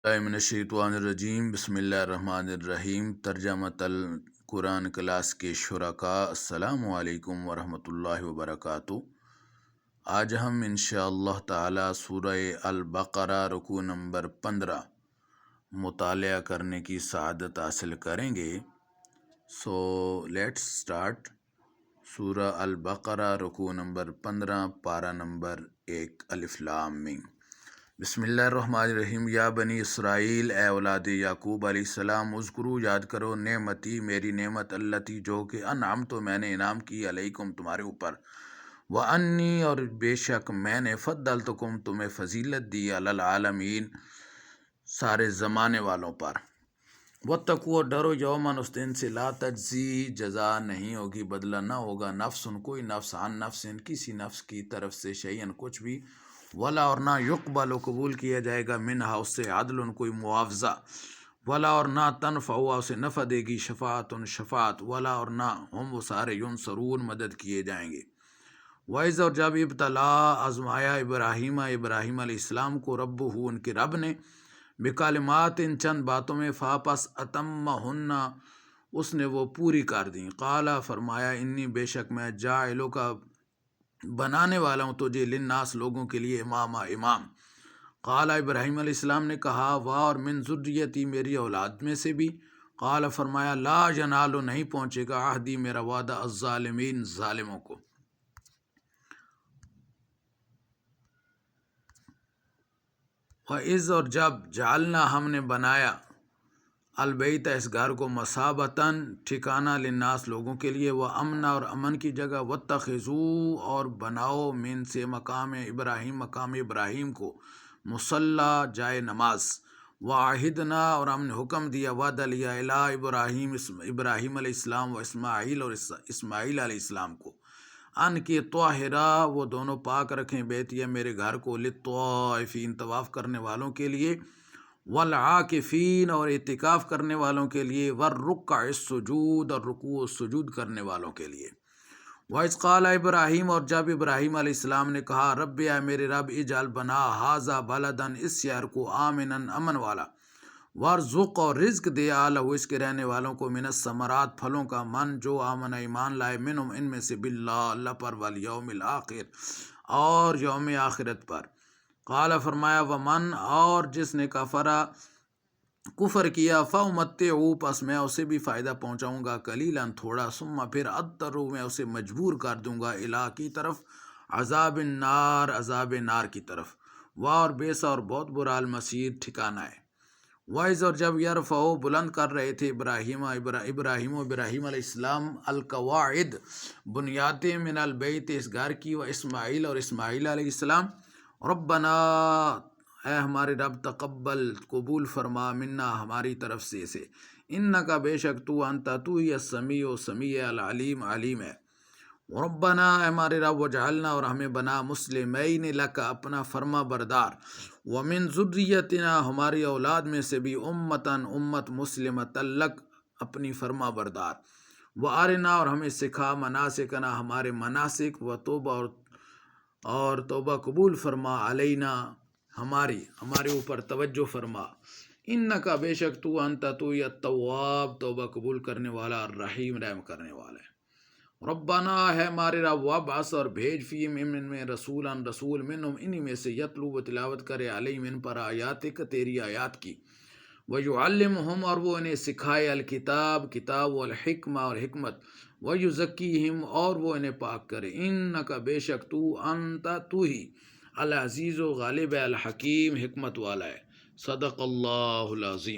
मिनश्शैतानिर्रजीम बिस्मिल्लाहिर्रहमानिर्रहीम। तर्जमत अल कुरान क्लास के शुरका, अस्सलामु अलैकुम वरहमतुल्लाहि वबरकातुहू। आज हम इंशाअल्लाह ताला सूरह अल बकरा रुकू नंबर 15 मुतालिया करने की सआदत हासिल करेंगे। So let's start. सूरह अल बकरा रुकू नंबर 15 पारा नंबर 1 अलिफ लाम मीम। बिस्मिल्लाहिर्रहमानिर्रहीम। या बनी इसराइल, ए औलाद याकूब अलैहिस्सलाम, उज़्कुरू याद करो नेमती मेरी नेमत, अल्लती जो कि अनअम तो मैंने इनाम की, अलैकुम तुम्हारे ऊपर, व अन्नी और बेशक मैंने, फद्दलतुकुम तुम्हें फजीलत दी, अलल आलमीन सारे ज़माने वालों पर। वत्तकू और डरो यौमन उस दिन से, ला तज्जी जज़ा नहीं होगी, बदला ना होगा, नफ्सन कोई नफ्स, अन नफ्सिन किसी नफ्स की तरफ से, शैयन कुछ भी, वला और ना युक़बल कबूल किया जाएगा, मिनहा उससे, अदलन कोई मुआवजा, वला और ना तनफ़अ उसे नफ़ा देगी, शफ़ाअतुन शफ़ात, वला और ना हम वो सारे युनसरून मदद किए जाएंगे। वाइज़ और जब इब्तला आज़माया इब्राहीम अलैहिस्सलाम को, रब्बुहू उनके रब ने, बिकालिमात इन चंद बातों में, फ़ापस अतम्महुन्ना उसने वो पूरी कर दी। क़ाला फरमाया, इन्नी बेशक मैं, जाइलो का बनाने वाला हूँ तुझे, लिन्नास लोगों के लिए, इमामा इमाम। क़ाला इब्राहीम अलैहिस्सलाम ने कहा, वाह और मिन ज़ुर्रियती मेरी औलाद में से भी। क़ाला फरमाया, ला यनालु नहीं पहुँचेगा, अहदी मेरा वादा, अज़्ज़ालिमीन ज़ालिमों को। व इज़ और जब, जालना हमने बनाया, अलबैत इस घर को, मसाबतन ठिकाना, लिन्नास लोगों के लिए, व अमना और अमन की जगह, वत्तखिज़ू और बनाओ, मिन से मकाम इब्राहीम को, मुसल्ला जाए नमाज, वाहिदना और हमने हुक्म दिया, वादा लिया, इला इब्राहीम अलैहिस्सलाम व इस्माईल और इस्माईल अलैहिस्सलाम को, अन के तोहिरा वो दोनों पाक रखें, बैतिया मेरे घर को, लित्वाइफीन तवाफ़ करने वालों के लिए, वल आकिफीन और इतिकाफ़ करने वालों के लिए, वर रुक्का सुजूद और रुकू सुजूद करने वालों के लिए। वाइज़ क़ाला इब्राहीम और जब इब्राहीम अलैहिस्सलाम ने कहा, रब्बि या मेरे रब, इजाल बना, हाजा बलदन इस शहर को, आमिनन अमन वाला, वर्ज़ुक़ और रिज़्क़ दे, आलहु इसके रहने वालों को, मिनस समरात फलों का, मन जो आमन ईमान लाए, मिनहुम इनमें से, बिल्लाह अल्लाह पर, वल यौमिल आखिर और यौम आखिरत पर। क़ाला फरमाया, वमन और जिसने कफ़रा कुफ़र किया, फ़उमत्तिउ पस मैं उसे भी फ़ायदा पहुँचाऊँगा, कलीलन थोड़ा, सुम्मा फिर अत्तरू मैं उसे मजबूर कर दूँगा, इला की तरफ, अज़ाब नार की तरफ, वाह और बेसा और बहुत बुरा अलमसीर ठिकाना है। वाइज़ और जब यरफ़अ बुलंद कर रहे थे इब्राहीम अलैहिस्सलाम, अलकवाइद बुनियादें, मिनल बैत इस घर की, व इस्माईल और इस्माईल अलैहिस्सलाम, रब्बना ऐ हमारे रब, तक़ब्बल कबूल फरमा, मिन्ना हमारी तरफ से, इन्नका बेशक तू, अंता तू ही, अस्समीउ समीअ, अल अलीम अलीम है। रब्बना हमारे रब, वजअलना और हमें बना, मुस्लिमैन लक अपना फर्मा बरदार, व मिन ज़ुर्रियतिना हमारी औलाद में से भी, उम्मतन उम्मत, मुस्लिमतन लक अपनी फर्मा बरदार, व अरिना और हमें सिखा, मनासिकना हमारे मनासिक, व तौबा और तौबा कबूल फरमा, अलैना हमारे ऊपर तवज्जो फरमा, इन्नका बेशक तू, अंता तू या तव्वाब तौबा कबूल करने वाला, रहीम रहम करने वाला है। रब्बाना है हमारे रब, वबास और भेज, फ़ीहिम इनमें, रसूलन रसूल, मिनहुम इन्हीं में से, यतलू व तिलावत करे, अलैहिम इन पर, आयातिक तेरी आयात की, व युअल्लिमुहुम और वो इन्हें सिखाए, अल किताब किताब, वल हिक्मा और हिकमत, व युज़क्कीहिम और वो इन्हें पाक करे, इन्नका बेशक तू, अंता तू ही, अल अज़ीज़ गालिब, अल हकीम हिकमत वाला है। सदक़ल्लाहुल अज़ीम।